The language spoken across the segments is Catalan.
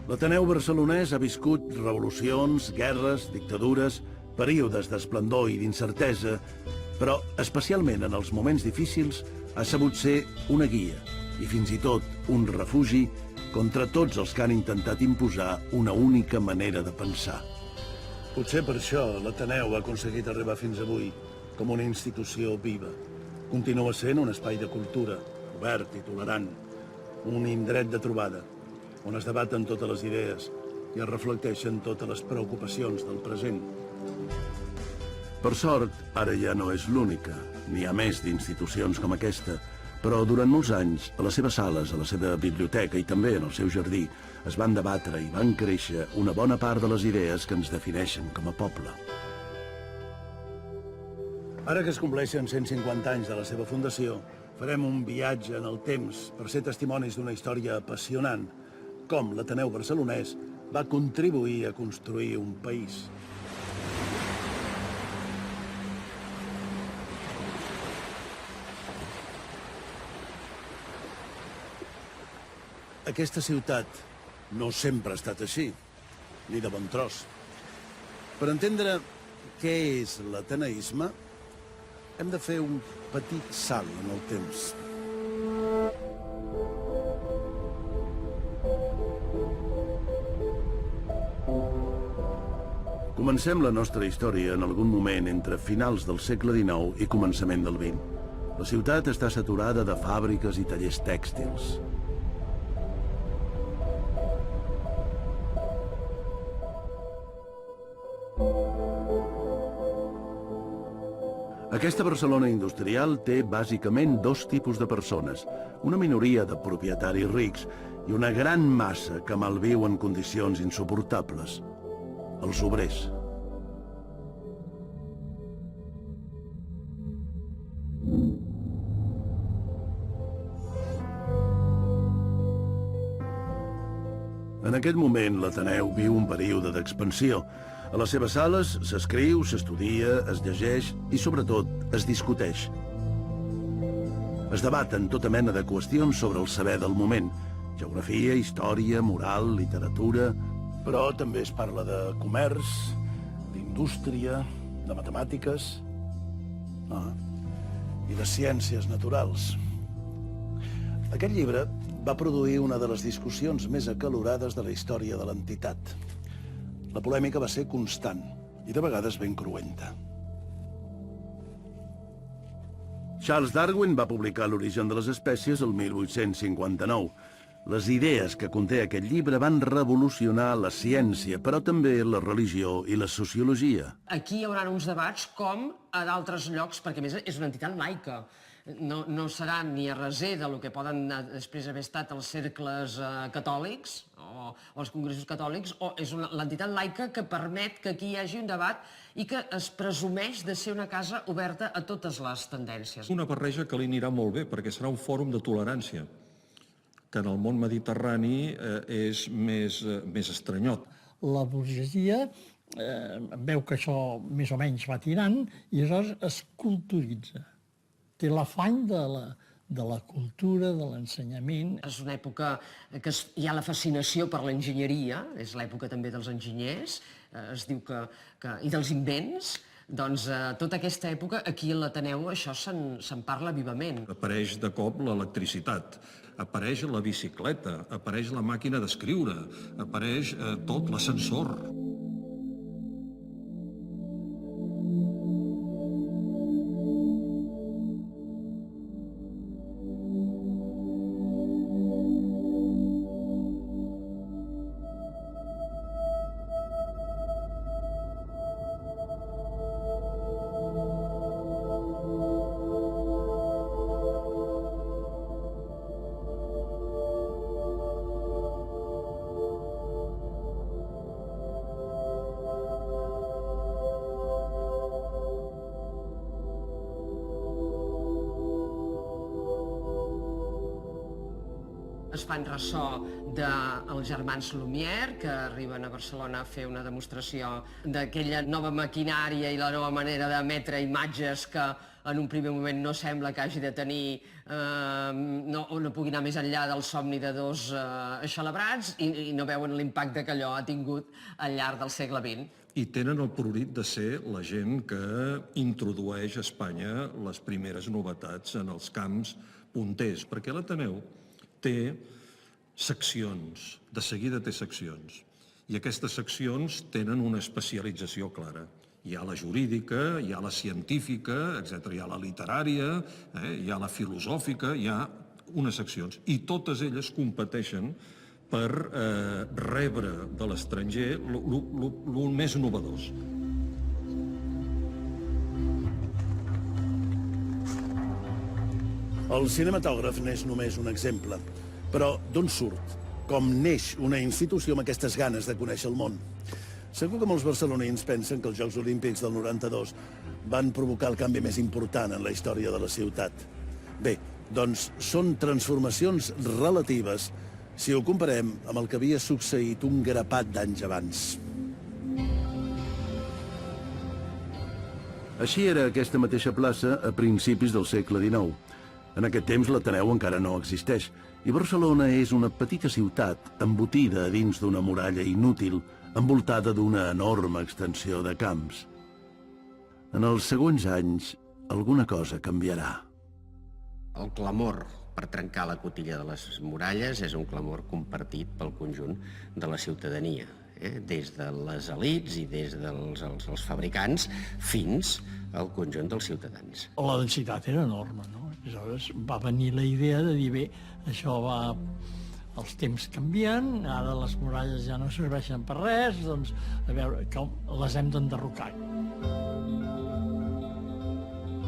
L'Ateneu barcelonès ha viscut revolucions, guerres, dictadures, períodes d'esplendor i d'incertesa, però especialment en els moments difícils ha sabut ser una guia i fins i tot un refugi contra tots els que han intentat imposar una única manera de pensar. Potser per això l'Ateneu ha aconseguit arribar fins avui com una institució viva. Continua sent un espai de cultura, obert i tolerant, un indret de trobada, on es debaten totes les idees i es reflecteixen totes les preocupacions del present. Per sort, ara ja no és l'única. N'hi ha més d'institucions com aquesta, però durant molts anys, a les seves sales, a la seva biblioteca i també en el seu jardí, es van debatre i van créixer una bona part de les idees que ens defineixen com a poble. Ara que es compleixen 150 anys de la seva fundació, farem un viatge en el temps per ser testimonis d'una història apassionant, com l'Ateneu barcelonès va contribuir a construir un país. Aquesta ciutat no sempre ha estat així, ni de bon tros. Per entendre què és l'ateneisme, hem de fer un petit salt en el temps. Comencem la nostra història en algun moment entre finals del segle XIX i començament del XX. La ciutat està saturada de fàbriques i tallers tèxtils. Aquesta Barcelona industrial té bàsicament dos tipus de persones, una minoria de propietaris rics i una gran massa que malviu en condicions insuportables, els obrers. En aquest moment, l'Ateneu viu un període d'expansió. A les seves sales s'escriu, s'estudia, es llegeix i, sobretot, es discuteix. Es debaten tota mena de qüestions sobre el saber del moment. Geografia, història, moral, literatura... Però també es parla de comerç, d'indústria, de matemàtiques... i de ciències naturals. Aquest llibre va produir una de les discussions més acalorades de la història de l'entitat. La polèmica va ser constant i de vegades ben cruenta. Charles Darwin va publicar L'origen de les espècies el 1859. Les idees que conté aquest llibre van revolucionar la ciència, però també la religió i la sociologia. Aquí hi haurà uns debats com a d'altres llocs, perquè a més és una entitat laica. No serà ni a reser del que poden després haver estat els cercles catòlics o els congressos catòlics, o és l'entitat laica que permet que aquí hi hagi un debat i que es presumeix de ser una casa oberta a totes les tendències. Una barreja que li anirà molt bé, perquè serà un fòrum de tolerància, que en el món mediterrani és més estranyot. La burgesia veu que això més o menys va tirant i aleshores es culturitza. Té l'afany de la cultura, de l'ensenyament. És una època que hi ha la fascinació per l'enginyeria, és l'època també dels enginyers, es diu i dels invents. Doncs tota aquesta època, aquí a l'Ateneu, això se'n parla vivament. Apareix de cop l'electricitat, apareix la bicicleta, apareix la màquina d'escriure, apareix tot l'ascensor. Es fan ressò dels germans Lumière, que arriben a Barcelona a fer una demostració d'aquella nova maquinària i la nova manera d'emetre imatges que en un primer moment no sembla que hagi de tenir, no pugui anar més enllà del somni de dos eixelebrats i no veuen l'impacte que allò ha tingut al llarg del segle XX. I tenen el prurit de ser la gent que introdueix a Espanya les primeres novetats en els camps punters, perquè l'Ateneu té seccions, de seguida té seccions, i aquestes seccions tenen una especialització clara. Hi ha la jurídica, hi ha la científica, etc. Hi ha la literària, hi ha la filosòfica, hi ha unes seccions, i totes elles competeixen per rebre de l'estranger el més innovadors. El cinematògraf n'és només un exemple. Però d'on surt? Com neix una institució amb aquestes ganes de conèixer el món? Segur que molts barcelonins pensen que els Jocs Olímpics del 92 van provocar el canvi més important en la història de la ciutat. Bé, doncs són transformacions relatives si ho comparem amb el que havia succeït un grapat d'anys abans. Així era aquesta mateixa plaça a principis del segle XIX. En aquest temps l'Ateneu encara no existeix i Barcelona és una petita ciutat embotida dins d'una muralla inútil envoltada d'una enorme extensió de camps. En els següents anys, alguna cosa canviarà. El clamor per trencar la cotilla de les muralles és un clamor compartit pel conjunt de la ciutadania, des de les elits i des dels fabricants fins al conjunt dels ciutadans. La densitat era enorme, no? Aleshores va venir la idea de dir, bé, això va... Els temps canvien, ara les muralles ja no serveixen per res, doncs a veure, com les hem d'enderrocar.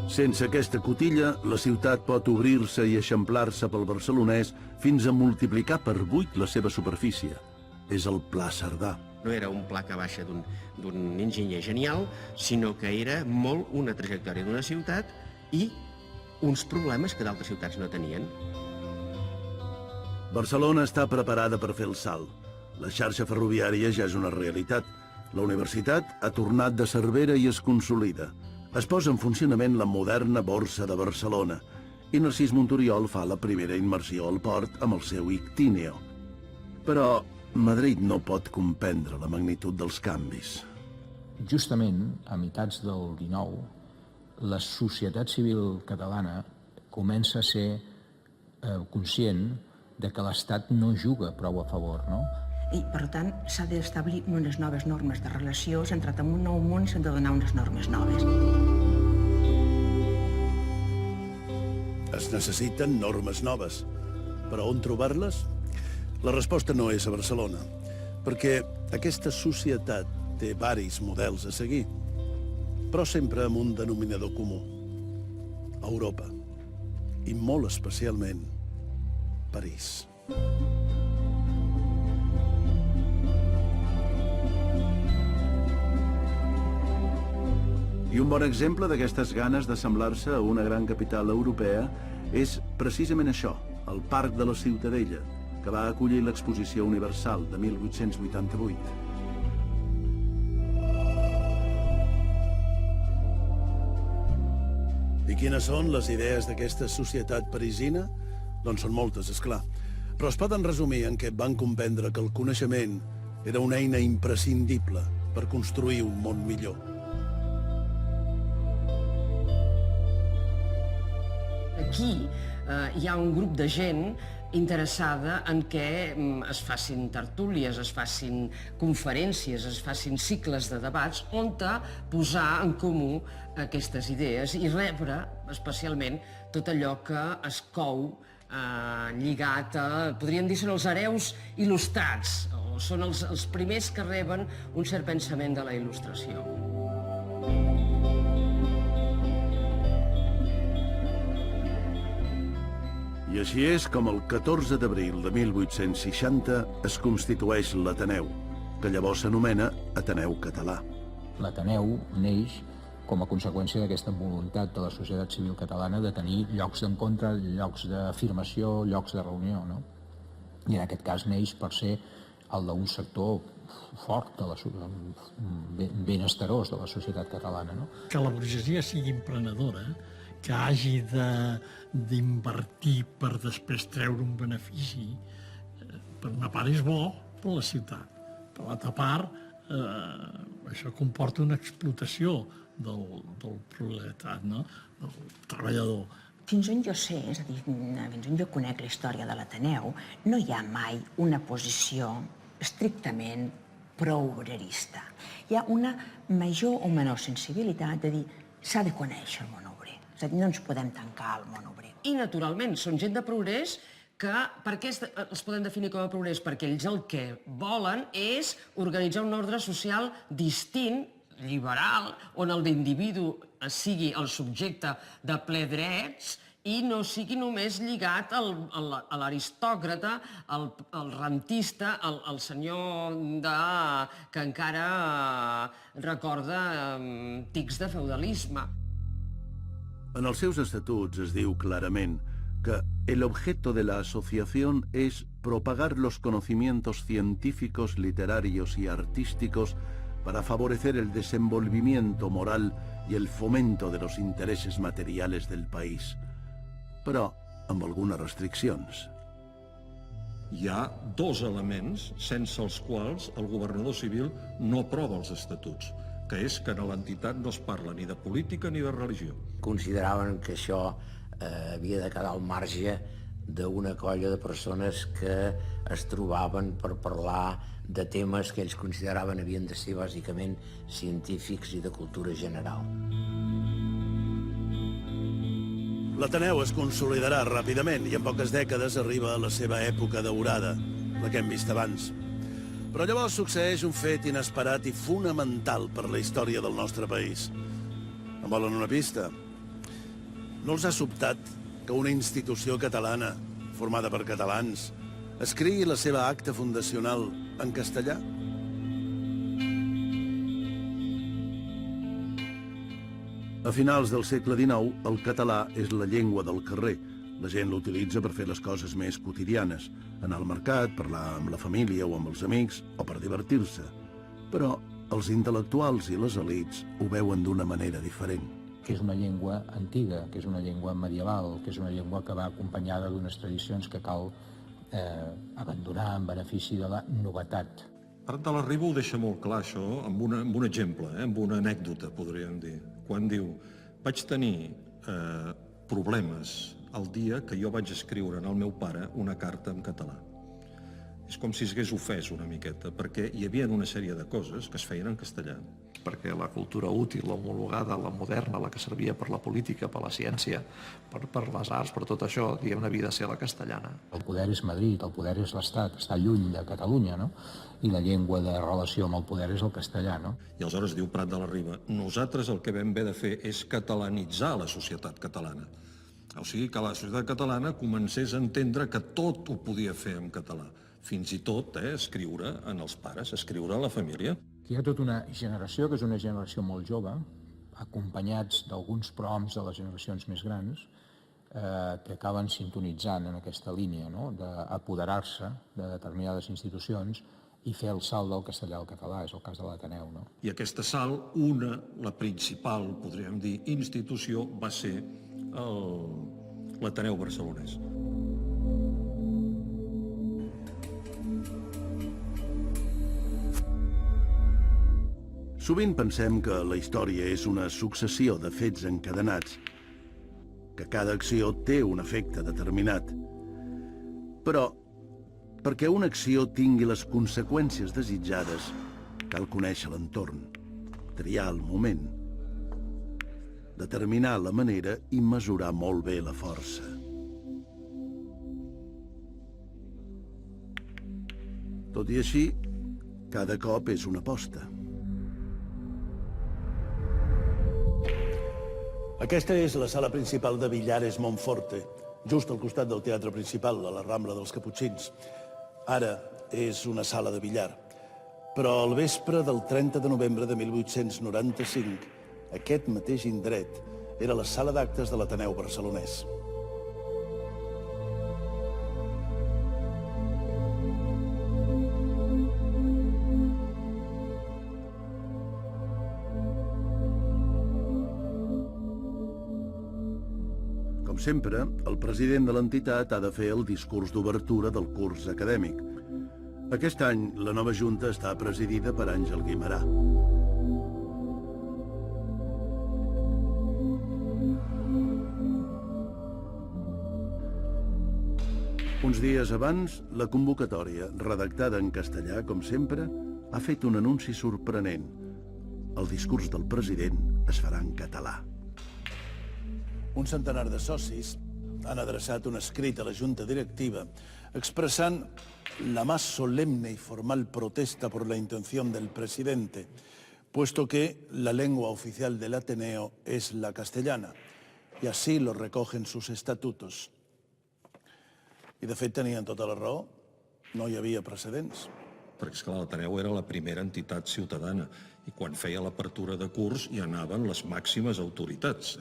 Sense aquesta cotilla, la ciutat pot obrir-se i eixamplar-se pel barcelonès fins a multiplicar per 8 la seva superfície. És el Pla Cerdà. No era un pla que baixa d'un enginyer genial, sinó que era molt una trajectòria d'una ciutat i uns problemes que d'altres ciutats no tenien. Barcelona està preparada per fer el salt. La xarxa ferroviària ja és una realitat. La universitat ha tornat de Cervera i es consolida. Es posa en funcionament la moderna Borsa de Barcelona i Narcís Monturiol fa la primera immersió al port amb el seu Ictíneo. Però Madrid no pot comprendre la magnitud dels canvis. Justament, a meitats del XIX, la societat civil catalana comença a ser conscient de que l'Estat no juga prou a favor, no? I, per tant, s'ha d'establir unes noves normes de relació, s'ha entrat en un nou món i s'han de donar unes normes noves. Es necessiten normes noves. Però on trobar-les? La resposta no és a Barcelona, perquè aquesta societat té varis models a seguir, però sempre amb un denominador comú. Europa. I molt especialment París. I un bon exemple d'aquestes ganes d'assemblar-se a una gran capital europea és precisament això, el Parc de la Ciutadella, que va acollir l'Exposició Universal de 1888. I quines són les idees d'aquesta societat parisina? Doncs són moltes, és clar. Però es poden resumir en què van comprendre que el coneixement era una eina imprescindible per construir un món millor. Aquí hi ha un grup de gent interessada en què es facin tertúlies, es facin conferències, es facin cicles de debats on posar en comú aquestes idees i rebre especialment tot allò que es cou lligat a... Podríem dir són els hereus il·lustrats, o són els primers que reben un cert pensament de la il·lustració. I així és com el 14 d'abril de 1860 es constitueix l'Ateneu, que llavors s'anomena Ateneu Català. L'Ateneu neix com a conseqüència d'aquesta voluntat de la societat civil catalana de tenir llocs d'encontre, llocs d'afirmació, llocs de reunió, no? I en aquest cas neix per ser el d'un sector fort, benesterós de la societat catalana, no? Que la burgesia sigui emprenedora que hagi d'invertir per després treure un benefici, per una part és bo per la ciutat, per l'altra part això comporta una explotació del proletat, no? Del treballador. Fins on jo sé, és a dir, fins on jo conec la història de l'Ateneu, no hi ha mai una posició estrictament pro-obrerista. Hi ha una major o menor sensibilitat de dir s'ha de conèixer el món obrer. És a dir, no ens podem tancar al món obrer. I, naturalment, són gent de progrés que, per què els podem definir com a progrés? Perquè ells el que volen és organitzar un ordre social distint, liberal, on l'individu sigui el subjecte de ple drets i no sigui només lligat a l'aristòcrata, al rentista, al senyor que encara recorda tics de feudalisme. En els seus estatuts es diu clarament que el objeto de la asociación es propagar los conocimientos científicos, literarios y artísticos para favorecer el desenvolvimiento moral y el fomento de los intereses materiales del país, però amb algunes restriccions. Hi ha dos elements sense els quals el governador civil no aprova els estatuts, que és que a l'entitat no es parla ni de política ni de religió. Consideraven que això havia de quedar al marge d'una colla de persones que es trobaven per parlar de temes que ells consideraven havien de ser bàsicament científics i de cultura general. L'Ateneu es consolidarà ràpidament i en poques dècades arriba a la seva època daurada, la que hem vist abans. Però llavors succeeix un fet inesperat i fonamental per la història del nostre país. En volen una pista? No els ha sobtat que una institució catalana, formada per catalans, escrigui la seva acta fundacional en castellà? A finals del segle XIX, el català és la llengua del carrer. La gent l'utilitza per fer les coses més quotidianes, anar al mercat, parlar amb la família o amb els amics, o per divertir-se. Però els intel·lectuals i les elits ho veuen d'una manera diferent. Que és una llengua antiga, que és una llengua medieval, que és una llengua que va acompanyada d'unes tradicions que cal abandonar en benefici de la novetat. Prat de la Riba ho deixa molt clar, això, amb un exemple, amb una anècdota, podríem dir. Quan diu, vaig tenir problemes el dia que jo vaig escriure al meu pare una carta en català. És com si s'hagués ofès una miqueta, perquè hi havia una sèrie de coses que es feien en castellà. Perquè la cultura útil, la homologada, la moderna, la que servia per la política, per la ciència, per les arts, per tot això, diguem-ne, havia de ser la castellana. El poder és Madrid, el poder és l'Estat, està lluny de Catalunya, no? I la llengua de relació amb el poder és el castellà, no? I aleshores diu Prat de la Riba, nosaltres el que vam haver de fer és catalanitzar la societat catalana. O sigui, que la societat catalana comencés a entendre que tot ho podia fer en català. Fins i tot escriure en els pares, escriure a la família. Hi ha tota una generació, que és una generació molt jove, acompanyats d'alguns prohoms de les generacions més grans, que acaben sintonitzant en aquesta línia, no?, d'apoderar-se de determinades institucions i fer el salt del castellà al català, és el cas de l'Ateneu, no? I aquesta salt, la principal, podríem dir, institució, va ser l'Ateneu barcelonès. Sovint pensem que la història és una successió de fets encadenats, que cada acció té un efecte determinat. Però, perquè una acció tingui les conseqüències desitjades, cal conèixer l'entorn, triar el moment, determinar la manera i mesurar molt bé la força. Tot i així, cada cop és una aposta. Aquesta és la sala principal de Villares Monforte, just al costat del teatre principal, a la Rambla dels Caputxins. Ara és una sala de billar. Però al vespre del 30 de novembre de 1895, aquest mateix indret era la sala d'actes de l'Ateneu barcelonès. sempre, el president de l'entitat ha de fer el discurs d'obertura del curs acadèmic. Aquest any, la nova junta està presidida per Àngel Guimerà. Uns dies abans, la convocatòria, redactada en castellà, com sempre, ha fet un anunci sorprenent. El discurs del president es farà en català. Un centenar de socis han adreçat un escrit a la Junta Directiva expresant la más solemne y formal protesta por la intención del presidente, puesto que la lengua oficial del Ateneo es la castellana, y así lo recogen sus estatutos. I de fet tenien tota la raó, no hi havia precedents. Perquè, esclar, l'Ateneu era la primera entitat ciutadana i quan feia l'apertura de curs hi anaven les màximes autoritats,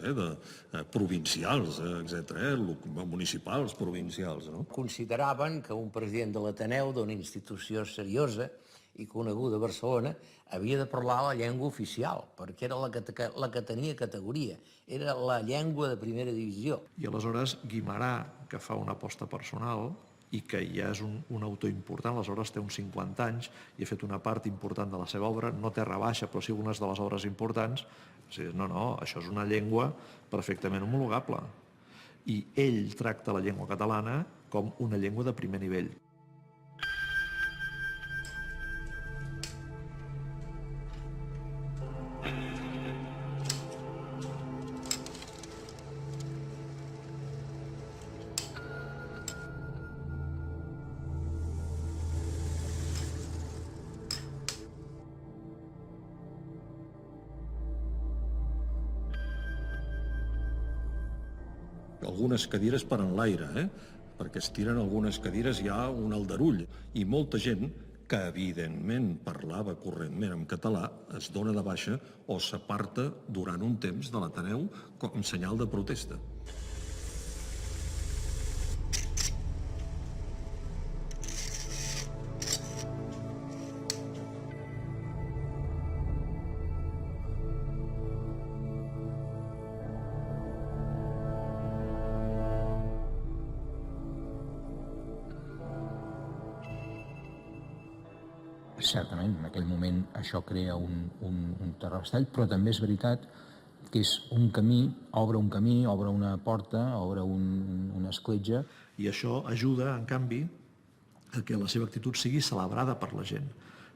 provincials, etc., municipals, provincials. No? Consideraven que un president de l'Ateneu, d'una institució seriosa i coneguda a Barcelona, havia de parlar la llengua oficial, perquè era la que tenia categoria, era la llengua de primera divisió. I aleshores Guimerà, que fa una aposta personal i que ja és un autor important, aleshores té uns 50 anys i ha fet una part important de la seva obra, no Terra Baixa, però sí algunes de les obres importants, no, això és una llengua perfectament homologable. I ell tracta la llengua catalana com una llengua de primer nivell. Algunes cadires per enlaire, perquè es tiren algunes cadires, hi ha un aldarull. I molta gent que, evidentment, parlava correntment en català, es dona de baixa o s'aparta durant un temps de l'Ateneu com senyal de protesta. Certament, en aquell moment això crea un terrabastall, però també és veritat que és un camí, obre una porta, obre una escletxa. I això ajuda, en canvi, a que la seva actitud sigui celebrada per la gent,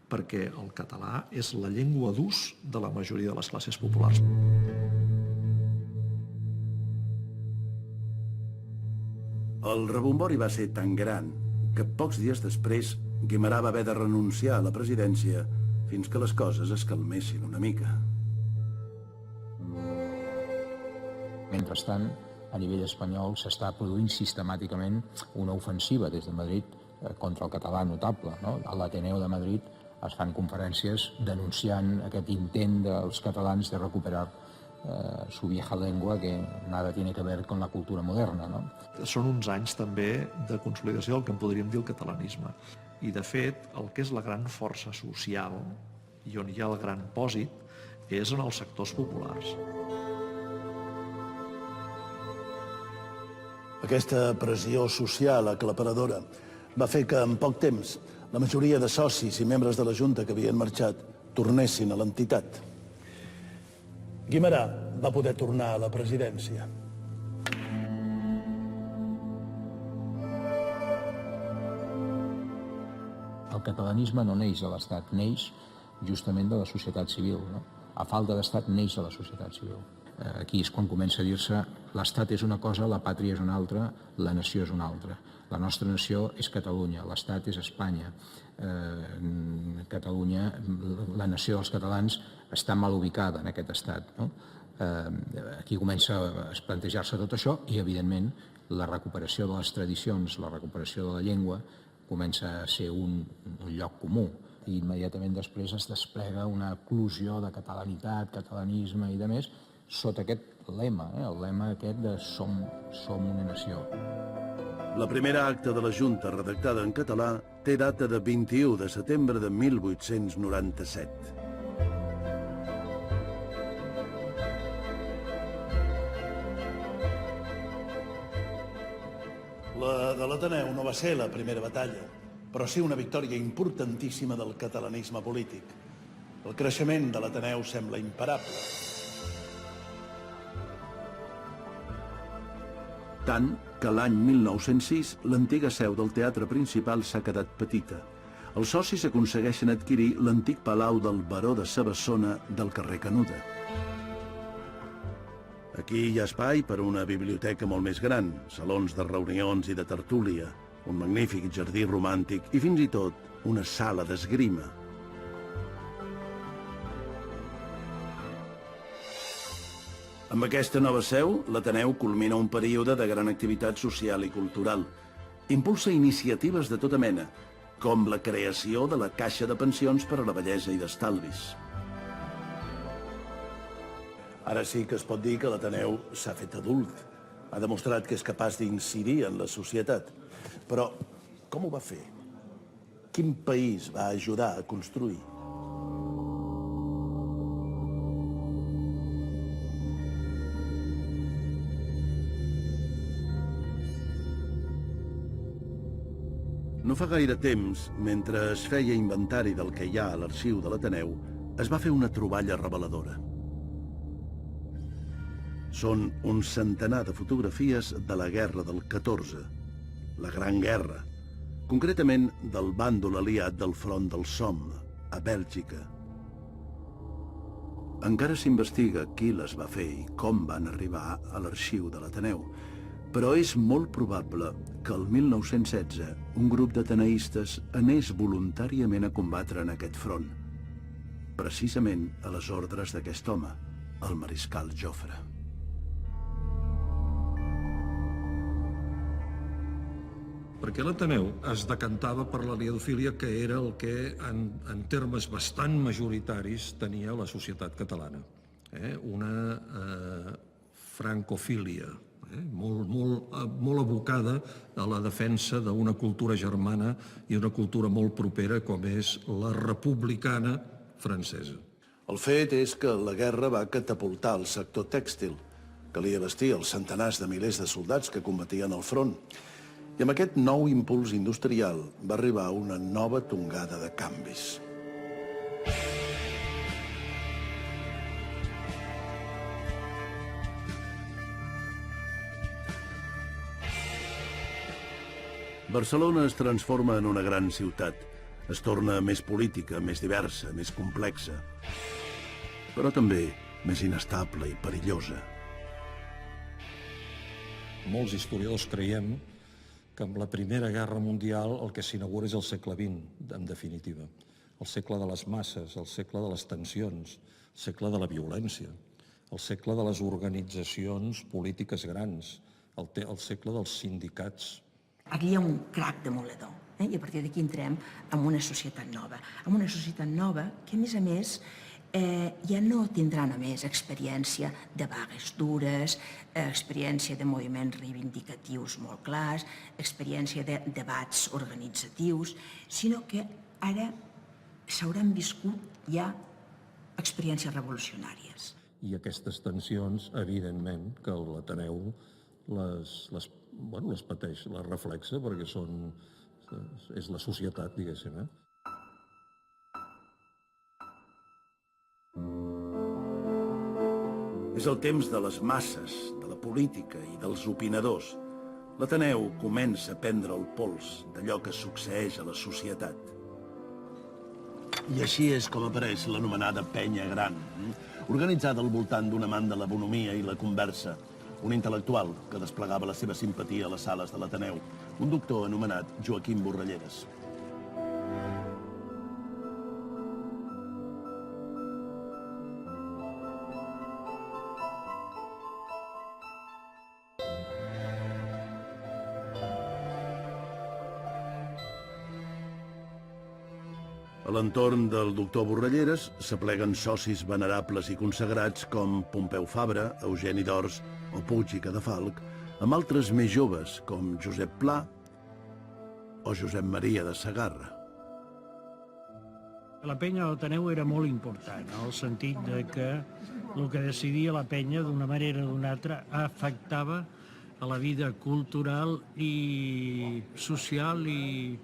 perquè el català és la llengua d'ús de la majoria de les classes populars. El rebombori va ser tan gran que pocs dies després Guimerà va haver de renunciar a la presidència fins que les coses es calmessin una mica. Mentrestant, a nivell espanyol s'està produint sistemàticament una ofensiva des de Madrid contra el català notable. A l'Ateneu de Madrid es fan conferències denunciant aquest intent dels catalans de recuperar su vieja lengua que nada tiene que ver con la cultura moderna. Són uns anys també de consolidació del que en podríem dir el catalanisme. I, de fet, el que és la gran força social i on hi ha el gran pòsit és en els sectors populars. Aquesta pressió social aclaparadora va fer que, en poc temps, la majoria de socis i membres de la Junta que havien marxat tornessin a l'entitat. Guimerà va poder tornar a la presidència. El catalanisme no neix de l'Estat, neix justament de la societat civil. A falta d'Estat neix de la societat civil. Aquí és quan comença a dir-se l'Estat és una cosa, la pàtria és una altra, la nació és una altra. La nostra nació és Catalunya, l'Estat és Espanya. Catalunya, la nació dels catalans, està mal ubicada en aquest estat. Aquí comença a plantejar-se tot això i, evidentment, la recuperació de les tradicions, la recuperació de la llengua, comença a ser un lloc comú. I immediatament després es desplega una eclosió de catalanitat, catalanisme i de més, sota aquest lema, el lema aquest de som una nació. La primera acta de la Junta, redactada en català, té data de 21 de setembre de 1897. La de l'Ateneu no va ser la primera batalla, però sí una victòria importantíssima del catalanisme polític. El creixement de l'Ateneu sembla imparable. Tant que l'any 1906 l'antiga seu del teatre principal s'ha quedat petita. Els socis aconsegueixen adquirir l'antic palau del baró de Sabassona del carrer Canuda. Aquí hi ha espai per a una biblioteca molt més gran, salons de reunions i de tertúlia, un magnífic jardí romàntic i fins i tot una sala d'esgrima. Amb aquesta nova seu, l'Ateneu culmina un període de gran activitat social i cultural. Impulsa iniciatives de tota mena, com la creació de la Caixa de Pensions per a la Vellesa i d'Estalvis. Ara sí que es pot dir que l'Ateneu s'ha fet adult. Ha demostrat que és capaç d'incidir en la societat. Però com ho va fer? Quin país va ajudar a construir? No fa gaire temps, mentre es feia inventari del que hi ha a l'arxiu de l'Ateneu, es va fer una troballa reveladora. Són un centenar de fotografies de la guerra del 14, la Gran Guerra, concretament del bàndol aliat del front del Somme, a Bèlgica. Encara s'investiga qui les va fer i com van arribar a l'arxiu de l'Ateneu, però és molt probable que el 1916 un grup d'ateneistes anés voluntàriament a combatre en aquest front, precisament a les ordres d'aquest home, el mariscal Jofre. Perquè l'Ateneu es decantava per la liadofília, que era el que, en termes bastant majoritaris, tenia la societat catalana. Una francofília, molt abocada a la defensa d'una cultura germana i una cultura molt propera com és la republicana francesa. El fet és que la guerra va catapultar el sector tèxtil. Calia vestir els centenars de milers de soldats que combatien al front. I amb aquest nou impuls industrial va arribar una nova tongada de canvis. Barcelona es transforma en una gran ciutat. Es torna més política, més diversa, més complexa, però també més inestable i perillosa. Molts historiadors creiem que amb la Primera Guerra Mundial el que s'inaugura és el segle XX, en definitiva. El segle de les masses, el segle de les tensions, el segle de la violència, el segle de les organitzacions polítiques grans, el segle dels sindicats. Aquí hi ha un crac demoledor, i a partir d'aquí entrem en una societat nova. En una societat nova que, a més, ja no tindrà només experiència de vagues dures, experiència de moviments reivindicatius molt clars, experiència de debats organitzatius, sinó que ara s'hauran viscut ja experiències revolucionàries. I aquestes tensions, evidentment, que l'Ateneu les pateix, les reflexa, perquè és la societat, diguéssim. És el temps de les masses, de la política i dels opinadors. L'Ateneu comença a prendre el pols d'allò que succeeix a la societat. I així és com apareix l'anomenada Penya Gran, organitzada al voltant d'un amant de la bonomia i la conversa, un intel·lectual que desplegava la seva simpatia a les sales de l'Ateneu, un doctor anomenat Joaquim Borralleres. A l'entorn del doctor Borralleres s'apleguen socis venerables i consagrats com Pompeu Fabra, Eugeni d'Ors o Puig i Cadafalch, amb altres més joves com Josep Pla o Josep Maria de Segarra. La penya de l'Ateneu era molt important, en el sentit que el que decidia la penya d'una manera o d'una altra afectava a la vida cultural i social i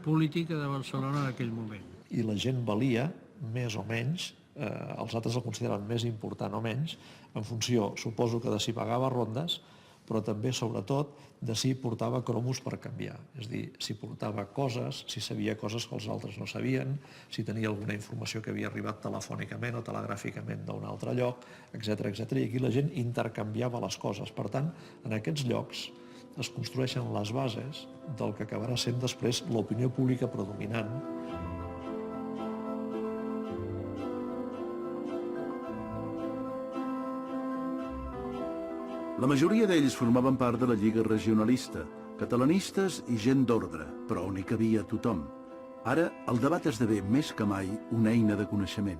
política de Barcelona en aquell moment. I la gent valia, més o menys, els altres el consideren més important o menys, en funció, suposo que de si pagava rondes, però també, sobretot, de si portava cromos per canviar. És a dir, si portava coses, si sabia coses que els altres no sabien, si tenia alguna informació que havia arribat telefònicament o telegràficament d'un altre lloc, etc. I aquí la gent intercanviava les coses. Per tant, en aquests llocs es construeixen les bases del que acabarà sent després l'opinió pública predominant. La majoria d'ells formaven part de la Lliga Regionalista, catalanistes i gent d'ordre, però on hi cabia tothom. Ara, el debat esdevé més que mai una eina de coneixement.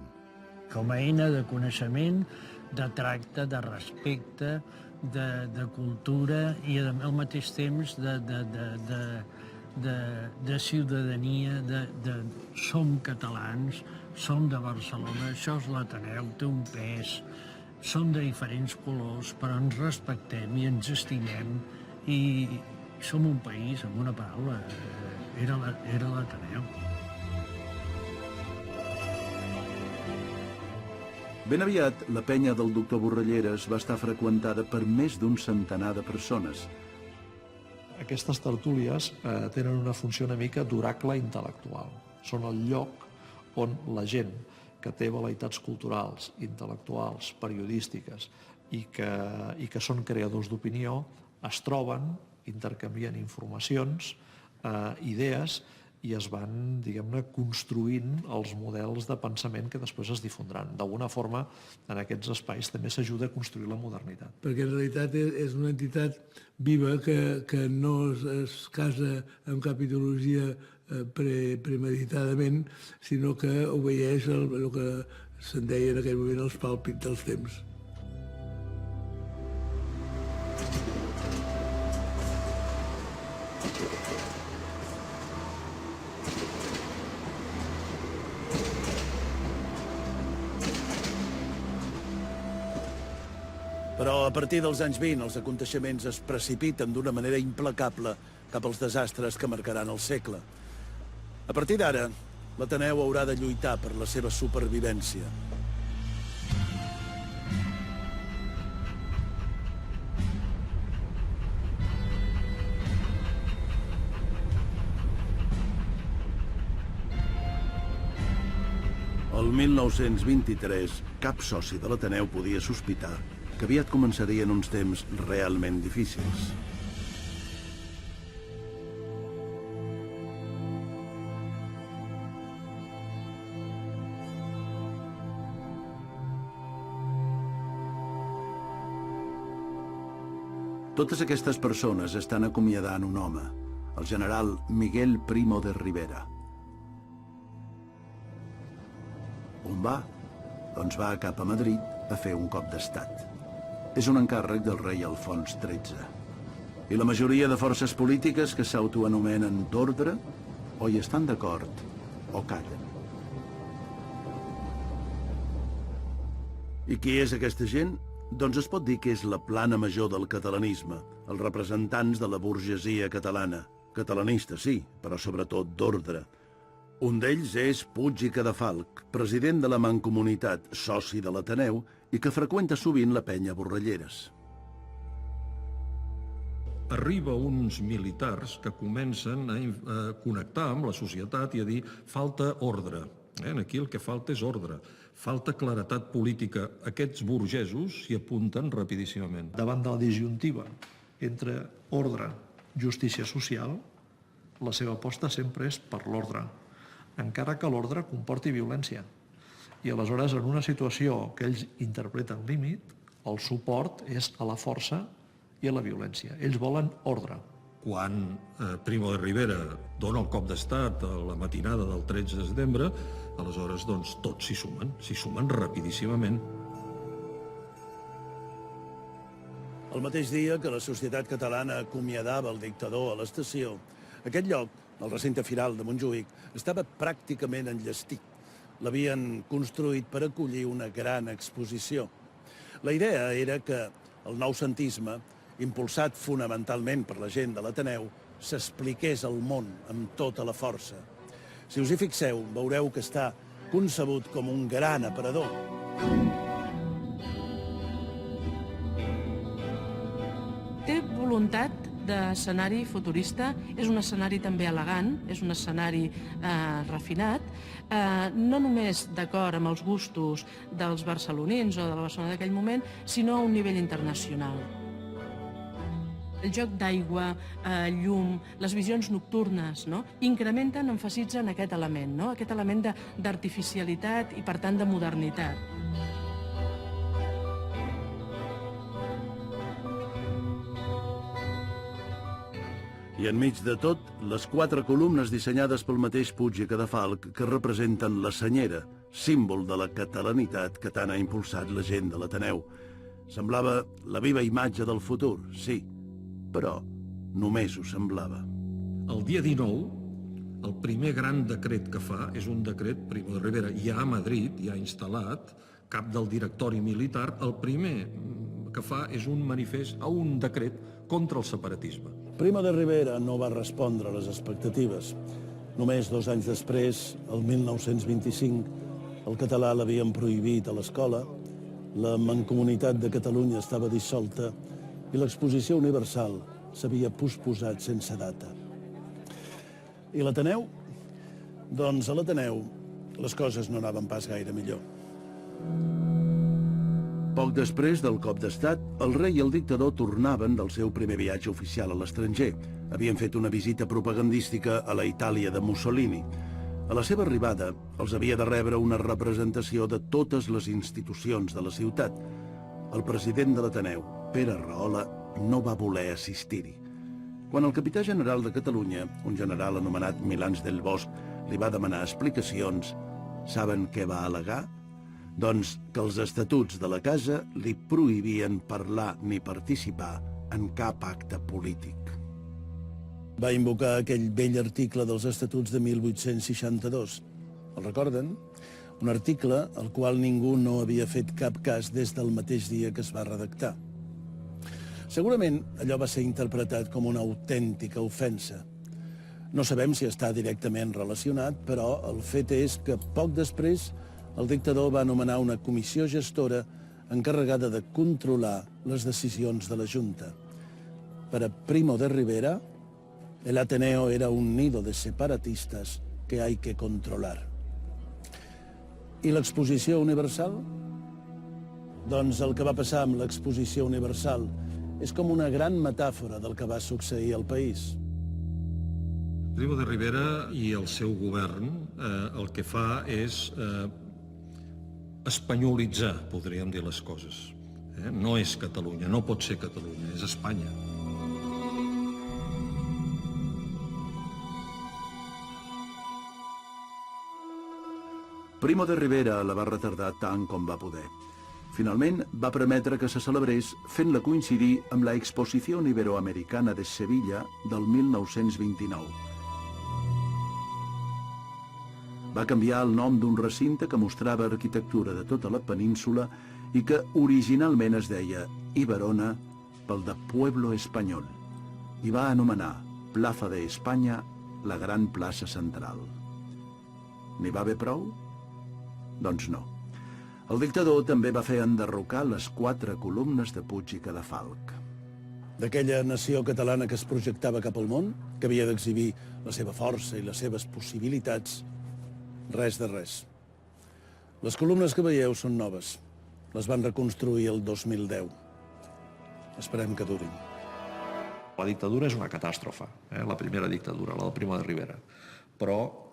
Com a eina de coneixement, de tracte, de respecte, de cultura i al mateix temps de ciutadania, som catalans, som de Barcelona, això és l'Ateneu, té un pes, som de diferents colors, però ens respectem i ens estimem i som un país, amb una paraula, era l'Ateneu. Ben aviat, la penya del doctor Borrelleres va estar freqüentada per més d'un centenar de persones. Aquestes tertúlies tenen una funció una mica d'oracle intel·lectual. Són el lloc on la gent que té veleïtats culturals, intel·lectuals, periodístiques i que són creadors d'opinió, es troben, intercanvien informacions, idees, i es van, diguem-ne, construint els models de pensament que després es difondran. D'alguna forma, en aquests espais també s'ajuda a construir la modernitat. Perquè en realitat és una entitat viva que no es casa amb cap ideologia premeditadament, sinó que obeeix el que se'n deia en aquell moment els pàlpits dels temps. Però a partir dels anys 20 els aconteixements es precipiten d'una manera implacable cap als desastres que marcaran el segle. A partir d'ara, l'Ateneu haurà de lluitar per la seva supervivència. El 1923, cap soci de l'Ateneu podia sospitar que aviat començarien uns temps realment difícils. Totes aquestes persones estan acomiadant un home, el general Miguel Primo de Rivera. On va? Doncs va cap a Madrid a fer un cop d'estat. És un encàrrec del rei Alfons XIII. I la majoria de forces polítiques que s'autoanomenen d'ordre o hi estan d'acord o callen. I qui és aquesta gent? Doncs es pot dir que és la plana major del catalanisme, els representants de la burgesia catalana. Catalanista, sí, però sobretot d'ordre. Un d'ells és Puig i Cadafalch, president de la Mancomunitat, soci de l'Ateneu, i que freqüenta sovint la penya Borrelleres. Arriba uns militars que comencen a connectar amb la societat i a dir falta ordre. Aquí el que falta és ordre. Falta claretat política. Aquests burgesos s'hi apunten rapidíssimament. Davant de la disjuntiva entre ordre, justícia social, la seva aposta sempre és per l'ordre, encara que l'ordre comporti violència. I aleshores, en una situació que ells interpreten límit, el suport és a la força i a la violència. Ells volen ordre. Quan Primo de Rivera dona el cop d'estat a la matinada del 13 de setembre, aleshores doncs, tots s'hi sumen rapidíssimament. El mateix dia que la societat catalana acomiadava el dictador a l'estació, aquest lloc, el recinte firal de Montjuïc, estava pràcticament enllestit. L'havien construït per acollir una gran exposició. La idea era que el noucentisme impulsat fonamentalment per la gent de l'Ateneu, s'expliqués al món amb tota la força. Si us hi fixeu, veureu que està concebut com un gran aparador. Té voluntat d'escenari futurista, és un escenari també elegant, és un escenari refinat, no només d'acord amb els gustos dels barcelonins o de la Barcelona d'aquell moment, sinó a un nivell internacional. El joc d'aigua, llum, les visions nocturnes, incrementen, emfasitzen aquest element, aquest element d'artificialitat i, per tant, de modernitat. I enmig de tot, les 4 columnes dissenyades pel mateix Puig i Cadafalch que representen la senyera, símbol de la catalanitat que tant ha impulsat la gent de l'Ateneu. Semblava la viva imatge del futur, sí, però només ho semblava. El dia 19, el primer gran decret que fa és un decret, Primo de Rivera, ja a Madrid, ja instal·lat, cap del directori militar, el primer que fa és un manifest a un decret contra el separatisme. Primo de Rivera no va respondre a les expectatives. Només 2 anys després, el 1925, el català l'havien prohibit a l'escola, la Mancomunitat de Catalunya estava dissolta i l'exposició universal s'havia posposat sense data. I l'Ateneu? Doncs a l'Ateneu les coses no anaven pas gaire millor. Poc després del cop d'estat, el rei i el dictador tornaven del seu primer viatge oficial a l'estranger. Havien fet una visita propagandística a la Itàlia de Mussolini. A la seva arribada, els havia de rebre una representació de totes les institucions de la ciutat. El president de l'Ateneu, Pere Rahola, no va voler assistir-hi. Quan el capità general de Catalunya, un general anomenat Milans del Bosch, li va demanar explicacions, saben què va al·legar? Doncs que els estatuts de la casa li prohibien parlar ni participar en cap acte polític. Va invocar aquell vell article dels estatuts de 1862. El recorden? Un article al qual ningú no havia fet cap cas des del mateix dia que es va redactar. Segurament allò va ser interpretat com una autèntica ofensa. No sabem si està directament relacionat, però el fet és que poc després el dictador va anomenar una comissió gestora encarregada de controlar les decisions de la Junta. Per a Primo de Rivera, el Ateneo era un nido de separatistas que hay que controlar. I l'exposició universal? Doncs el que va passar amb l'exposició universal és com una gran metàfora del que va succeir al país. Primo de Rivera i el seu govern el que fa és espanyolitzar, podríem dir les coses. No és Catalunya, no pot ser Catalunya, és Espanya. Primo de Rivera la va retardar tant com va poder. Finalment, va permetre que se celebrés fent-la coincidir amb la Exposició Iberoamericana de Sevilla del 1929. Va canviar el nom d'un recinte que mostrava arquitectura de tota la península i que originalment es deia Iberona pel de Pueblo Espanyol i va anomenar Plaza de España la gran plaça central. N'hi va haver prou? Doncs no. El dictador també va fer enderrocar les 4 columnes de Puig i Cadafalch. D'aquella nació catalana que es projectava cap al món, que havia d'exhibir la seva força i les seves possibilitats, res de res. Les columnes que veieu són noves. Les van reconstruir el 2010. Esperem que durin. La dictadura és una catàstrofe, la primera dictadura, la del Primo de Rivera. Però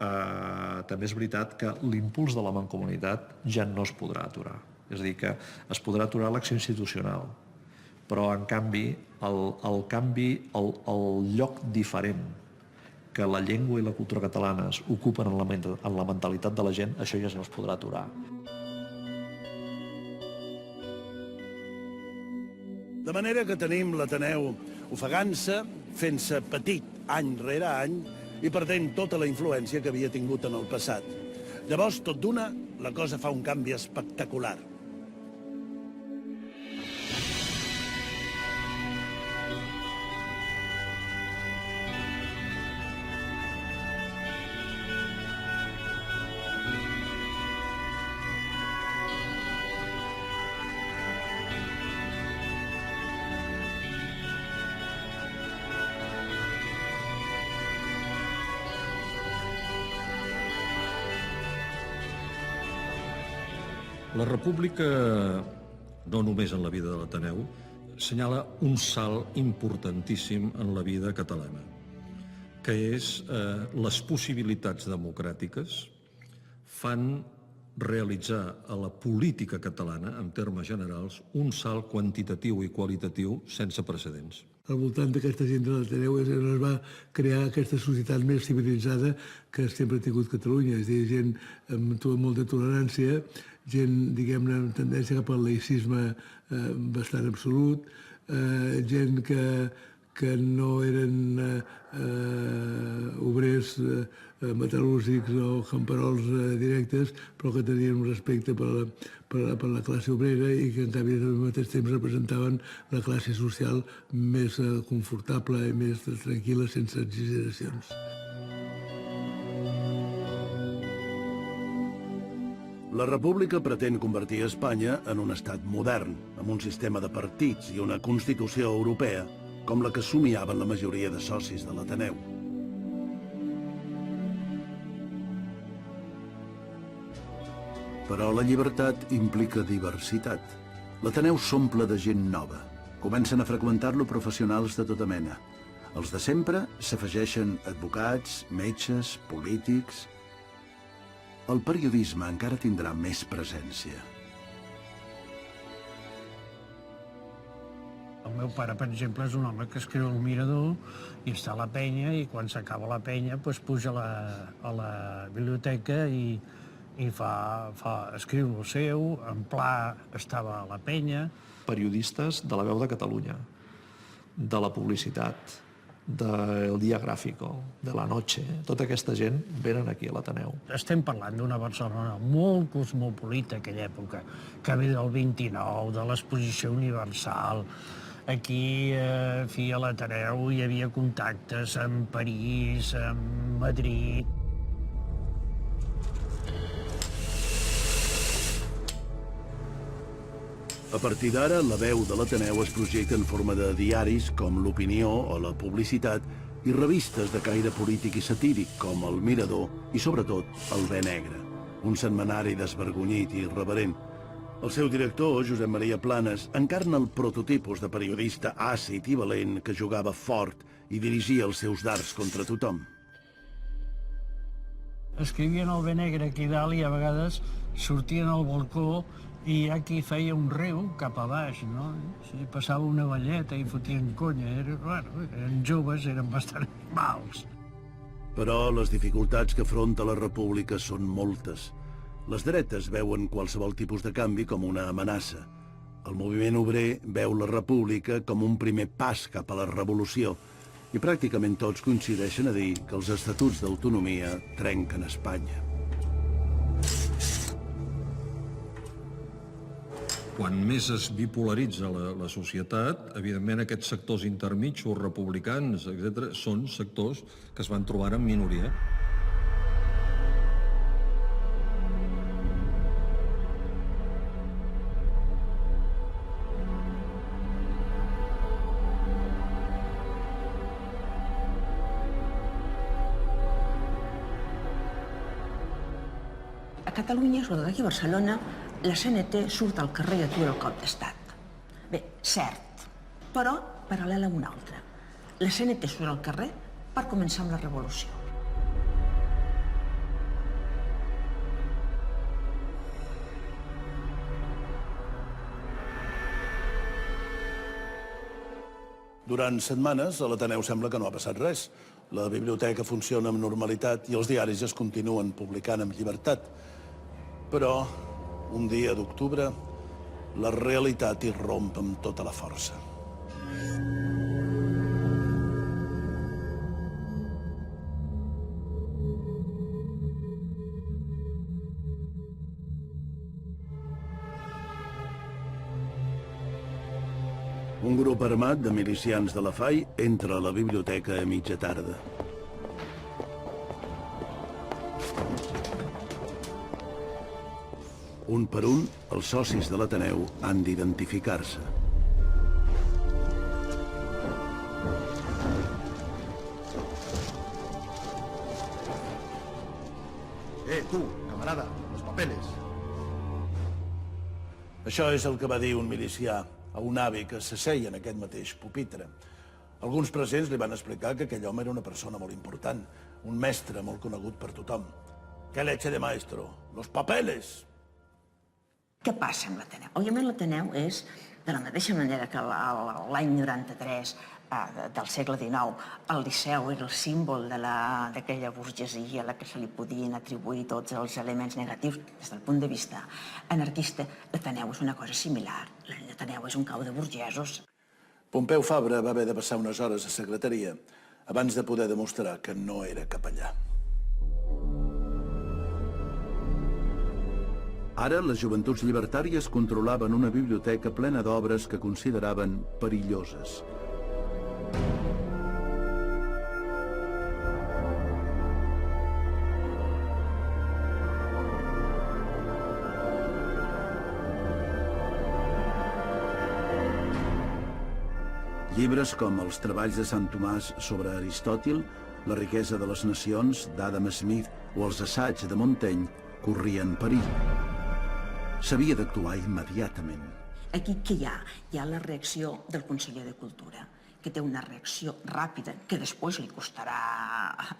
també és veritat que l'impuls de la mancomunitat ja no es podrà aturar. És a dir, que es podrà aturar l'acció institucional, però en canvi el lloc diferent que la llengua i la cultura catalanes ocupen en la mentalitat de la gent, això ja no es podrà aturar. De manera que tenim l'Ateneu ofegant-se, fent-se petit any rere any i perdent tota la influència que havia tingut en el passat. Llavors, tot d'una, la cosa fa un canvi espectacular. La República, no només en la vida de l'Ateneu, assenyala un salt importantíssim en la vida catalana, que és les possibilitats democràtiques fan realitzar a la política catalana, en termes generals, un salt quantitatiu i qualitatiu sense precedents. Al voltant d'aquesta gent de l'Ateneu es va crear aquesta societat més civilitzada que sempre ha tingut Catalunya, és a dir, gent amb molta tolerància, gent, diguem-ne, amb tendència cap al laïcisme bastant absolut, gent que no eren obrers metal·lúrgics o camperols directes, però que tenien un respecte per la classe obrera i que en canvi al mateix temps representaven la classe social més confortable i més tranquil·la, sense exageracions. La República pretén convertir Espanya en un estat modern, amb un sistema de partits i una Constitució europea, com la que somiaven la majoria de socis de l'Ateneu. Però la llibertat implica diversitat. L'Ateneu s'omple de gent nova. Comencen a freqüentar-lo professionals de tota mena. Els de sempre s'afegeixen advocats, metges, polítics. El periodisme encara tindrà més presència. El meu pare, per exemple, és un home que escriu al Mirador i està a la penya i quan s'acaba la penya puja a la biblioteca i escriu el seu, en Pla estava a la penya. Periodistes de la Veu de Catalunya, de la publicitat, del Día Gráfico, de La Noche, tota aquesta gent venen aquí a l'Ateneu. Estem parlant d'una Barcelona molt cosmopolita aquella època, que ve del 29, de l'exposició universal. Aquí, a l'Ateneu, hi havia contactes amb París, amb Madrid. A partir d'ara, la Veu de l'Ateneu es projecta en forma de diaris com l'Opinió o la Publicitat i revistes de caire polític i satíric com el Mirador i, sobretot, el Bé Negre, un setmanari desvergonyit i irreverent. El seu director, Josep Maria Planes, encarna el prototipus de periodista àcid i valent que jugava fort i dirigia els seus dards contra tothom. Escrivien el Bé Negre aquí dalt i a vegades sortien al balcó i hi ha qui feia un riu cap a baix, no? Si passava una velleta i fotien conya. Eren joves, eren bastant animals. Però les dificultats que afronta la República són moltes. Les dretes veuen qualsevol tipus de canvi com una amenaça. El moviment obrer veu la República com un primer pas cap a la revolució i pràcticament tots coincideixen a dir que els estatuts d'autonomia trenquen Espanya. Quan més es bipolaritza la societat, evidentment aquests sectors intermitjos, republicans, etc., són sectors que es van trobar en minoria. A Catalunya, sobretot aquí a Barcelona, la CNT surt al carrer i atura el cop d'estat. Bé, cert, però paral·lel a una altra. La CNT surt al carrer per començar amb la revolució. Durant setmanes, a l'Ateneu sembla que no ha passat res. La biblioteca funciona amb normalitat i els diaris es continuen publicant amb llibertat. Però, un dia d'octubre, la realitat irromp amb tota la força. Un grup armat de milicians de la FAI entra a la biblioteca a mitja tarda. Un per un, els socis de l'Ateneu han d'identificar-se. Tú, camarada, los papeles. Això és el que va dir un milicià a un avi que s'asseia en aquest mateix pupitre. Alguns presents li van explicar que aquell home era una persona molt important, un mestre molt conegut per tothom. ¿Qué leche de maestro? Los papeles! Què passa amb l'Ateneu? Òbviament l'Ateneu és, de la mateixa manera que l'any 93 del segle XIX, el Liceu era el símbol d'aquella burgesia a la que se li podien atribuir tots els elements negatius des del punt de vista anarquista. L'Ateneu és una cosa similar. L'Ateneu és un cau de burgesos. Pompeu Fabra va haver de passar unes hores a secretaria abans de poder demostrar que no era capellà. Ara, les joventuts llibertàries controlaven una biblioteca plena d'obres que consideraven perilloses. Llibres com els treballs de Sant Tomàs sobre Aristòtil, La riquesa de les nacions, d'Adam Smith, o els assaigs de Montaigne corrien perill. S'havia d'actuar immediatament. Aquí què hi ha? Hi ha la reacció del conseller de Cultura, que té una reacció ràpida, que després li costarà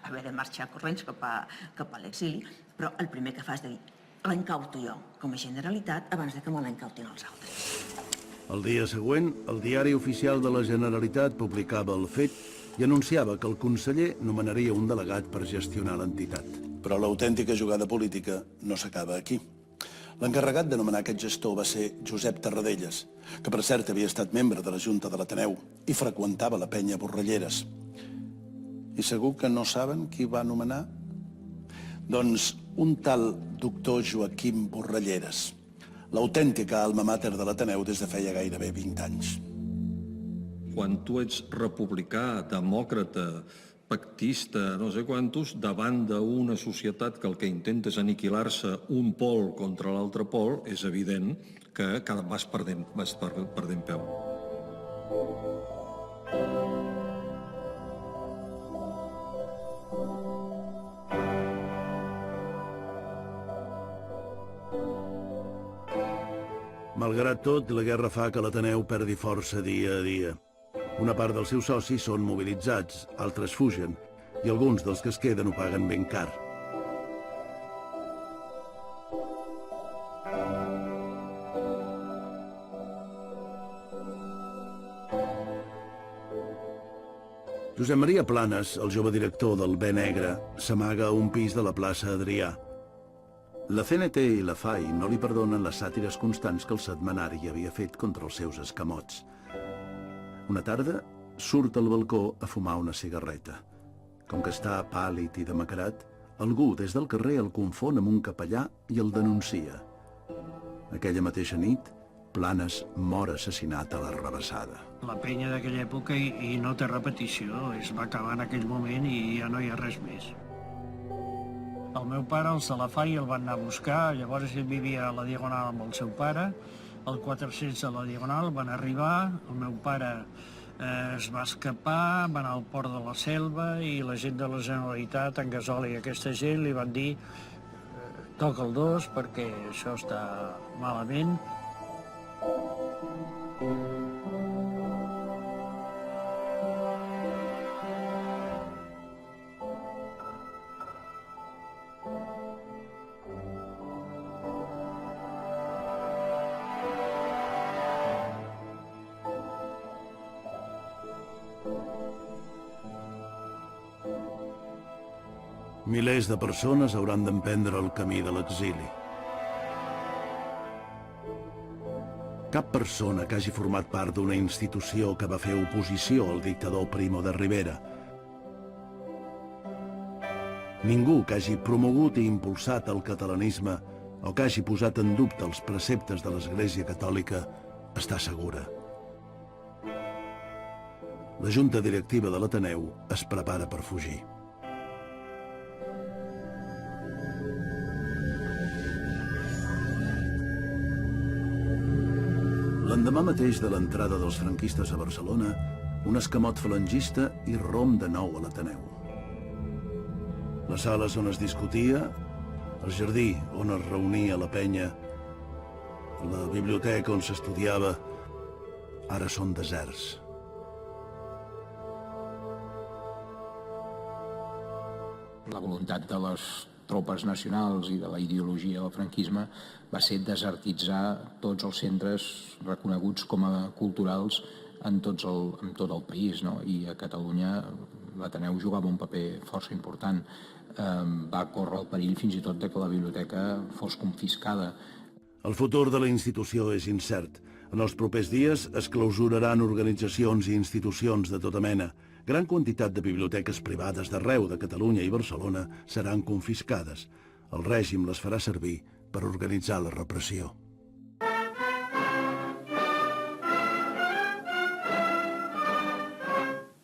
haver de marxar corrents cap a l'exili, però el primer que fa és de dir, l'encauto jo com a Generalitat abans que me l'encautin els altres. El dia següent, el diari oficial de la Generalitat publicava el fet i anunciava que el conseller nomenaria un delegat per gestionar l'entitat. Però l'autèntica jugada política no s'acaba aquí. L'encarregat de nomenar aquest gestor va ser Josep Tarradellas, que per cert havia estat membre de la Junta de l'Ateneu i freqüentava la penya Borrelleres. I segur que no saben qui va nomenar? Doncs un tal doctor Joaquim Borrelleres, l'autèntica alma mater de l'Ateneu des de feia gairebé 20 anys. Quan tu ets republicà, demòcrata, pactista, no sé quantos, davant d'una societat que el que intenta és aniquilar-se un pol contra l'altre pol, és evident que vas perdent peu. Malgrat tot, la guerra fa que l'Ateneu perdi força dia a dia. Una part dels seus socis són mobilitzats, altres fugen, i alguns dels que es queden ho paguen ben car. Josep Maria Planes, el jove director del Bé Negre, s'amaga a un pis de la plaça Adrià. La CNT i la FAI no li perdonen les sàtires constants que el setmanari havia fet contra els seus escamots. Una tarda, surt al balcó a fumar una cigarreta. Com que està pàl·lid i demacrat, algú des del carrer el confon amb un capellà i el denuncia. Aquella mateixa nit, Planes mor assassinat a la Rabassada. La penya d'aquella època i no té repetició, es va acabar en aquell moment i ja no hi ha res més. El meu pare, els de la FAI, el van anar a buscar, llavors ell vivia a la Diagonal amb el seu pare, el 400 de la Diagonal van arribar, el meu pare es va escapar, va anar al port de la Selva i la gent de la Generalitat, en Gasol i aquesta gent, li van dir toca el 2 perquè això està malament. Milers de persones hauran d'emprendre el camí de l'exili. Cap persona que hagi format part d'una institució que va fer oposició al dictador Primo de Rivera. Ningú que hagi promogut i impulsat el catalanisme o que hagi posat en dubte els preceptes de l'Església Catòlica està segura. La junta directiva de l'Ateneu es prepara per fugir. L'endemà mateix de l'entrada dels franquistes a Barcelona, un escamot falangista irromp de nou a l'Ateneu. Les sales on es discutia, el jardí on es reunia la penya, la biblioteca on s'estudiava, ara són deserts. La voluntat de les tropes nacionals i de la ideologia del franquisme va ser desertitzar tots els centres reconeguts com a culturals en tot el país, no? I a Catalunya l'Ateneu jugava un paper força important. Va córrer el perill fins i tot de que la biblioteca fos confiscada. El futur de la institució és incert. En els propers dies es clausuraran organitzacions i institucions de tota mena. Gran quantitat de biblioteques privades d'arreu de Catalunya i Barcelona seran confiscades. El règim les farà servir per organitzar la repressió.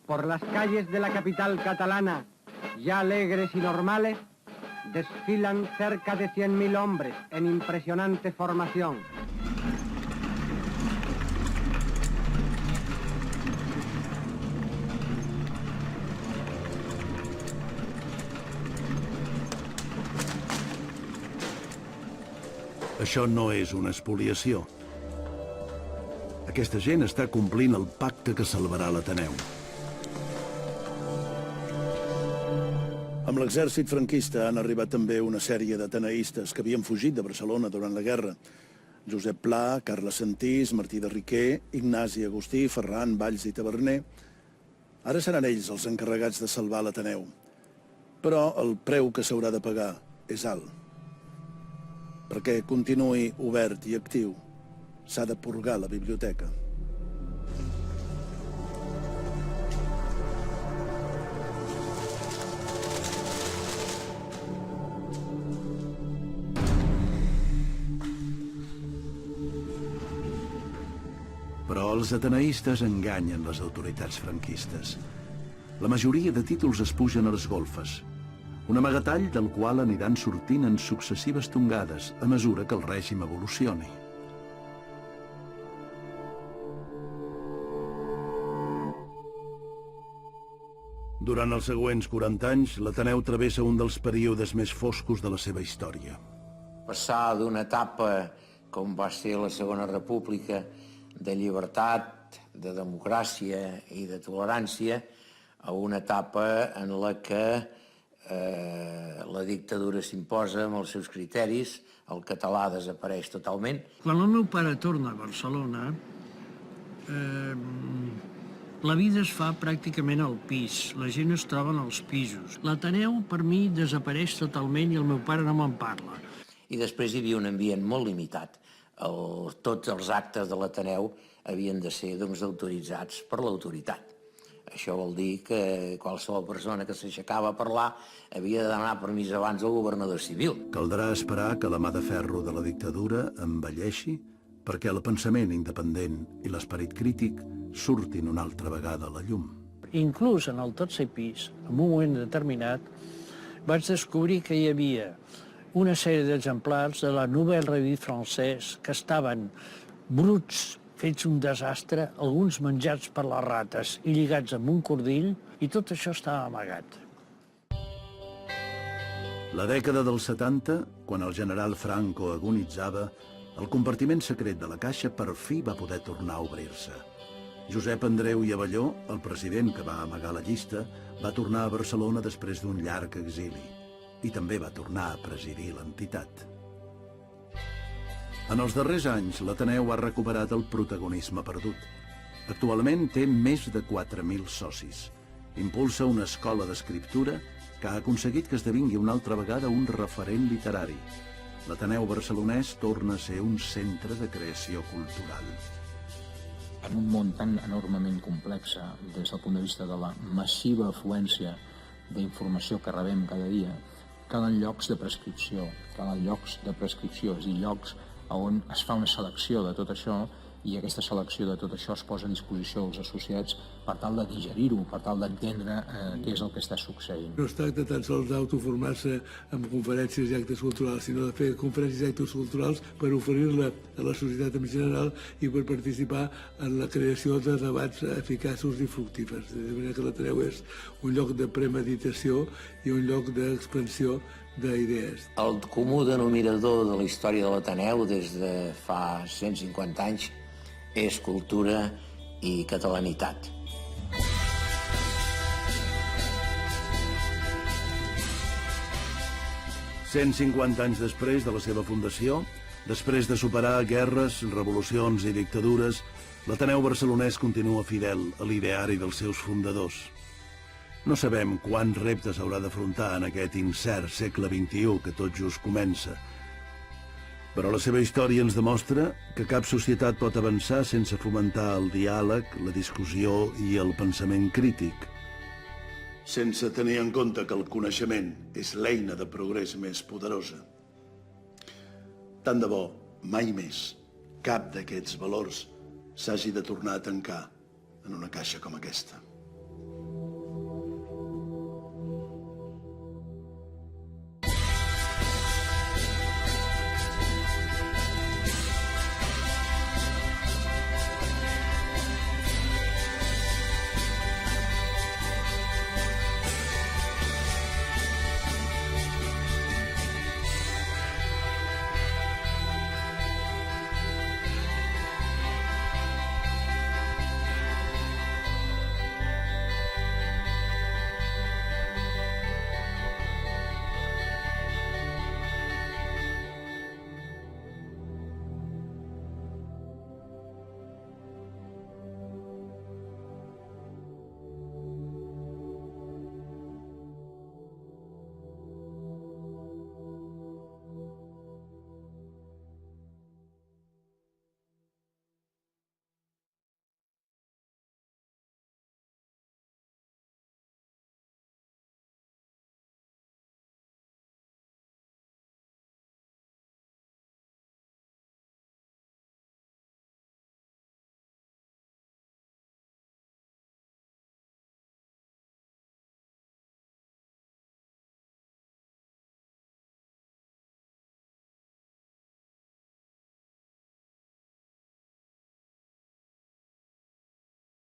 Por las calles de la capital catalana, ya alegres y normales, desfilan cerca de 100.000 hombres en impresionante formación. Això no és una espoliació. Aquesta gent està complint el pacte que salvarà l'Ateneu. Amb l'exèrcit franquista han arribat també una sèrie d'ateneistes que havien fugit de Barcelona durant la guerra. Josep Pla, Carles Sentís, Martí de Riquer, Ignasi Agustí, Ferran, Valls i Taverner. Ara seran ells els encarregats de salvar l'Ateneu. Però el preu que s'haurà de pagar és alt. Perquè continuï obert i actiu, s'ha de purgar la biblioteca. Però els ateneistes enganyen les autoritats franquistes. La majoria de títols es pugen a les golfes. Un amagatall del qual aniran sortint en successives tongades a mesura que el règim evolucioni. Durant els següents 40 anys, l'Ateneu travessa un dels períodes més foscos de la seva història. Passar d'una etapa, com va ser la Segona República, de llibertat, de democràcia i de tolerància, a una etapa en la que la dictadura s'imposa amb els seus criteris, el català desapareix totalment. Quan el meu pare torna a Barcelona, la vida es fa pràcticament al pis, la gent es troba en els pisos. L'Ateneu per mi desapareix totalment i el meu pare no me'n parla. I després hi havia un ambient molt limitat. Tots els actes de l'Ateneu havien de ser autoritzats per l'autoritat. Això vol dir que qualsevol persona que s'aixecava a parlar havia de demanar permís abans al governador civil. Caldrà esperar que la mà de ferro de la dictadura envelleixi perquè el pensament independent i l'esperit crític surtin una altra vegada a la llum. Inclús en el tercer pis, en un moment determinat, vaig descobrir que hi havia una sèrie d'exemplars de la Nouvelle Revue Française que estaven bruts, fets un desastre, alguns menjats per les rates i lligats amb un cordill, i tot això estava amagat. La dècada dels 70, quan el general Franco agonitzava, el compartiment secret de la Caixa per fi va poder tornar a obrir-se. Josep Andreu i Abelló, el president que va amagar la llista, va tornar a Barcelona després d'un llarg exili i també va tornar a presidir l'entitat. En els darrers anys, l'Ateneu ha recuperat el protagonisme perdut. Actualment té més de 4.000 socis. Impulsa una escola d'escriptura que ha aconseguit que esdevingui una altra vegada un referent literari. L'Ateneu barcelonès torna a ser un centre de creació cultural. En un món tan enormement complex, des del punt de vista de la massiva afluència d'informació que rebem cada dia, calen llocs de prescripció, és a dir, llocs on es fa una selecció de tot això i aquesta selecció de tot això es posa a disposició dels associats per tal de digerir-ho, per tal d'entendre què és el que està succeint. No es tracta tan sols d'autoformar-se amb conferències i actes culturals, sinó de fer conferències i actes culturals per oferir-la a la societat en general i per participar en la creació de debats eficaços i fructífers. De manera que l'Ateneu és un lloc de premeditació i un lloc d'expansió d'idees. El comú denominador de la història de l'Ateneu des de fa 150 anys és cultura i catalanitat. «150 anys després de la seva fundació, després de superar guerres, revolucions i dictadures, l'Ateneu barcelonès continua fidel a l'ideari dels seus fundadors. No sabem quants reptes haurà d'afrontar en aquest incert segle XXI que tot just comença, però la seva història ens demostra que cap societat pot avançar sense fomentar el diàleg, la discussió i el pensament crític. Sense tenir en compte que el coneixement és l'eina de progrés més poderosa. Tant de bo, mai més, cap d'aquests valors s'hagi de tornar a tancar en una caixa com aquesta.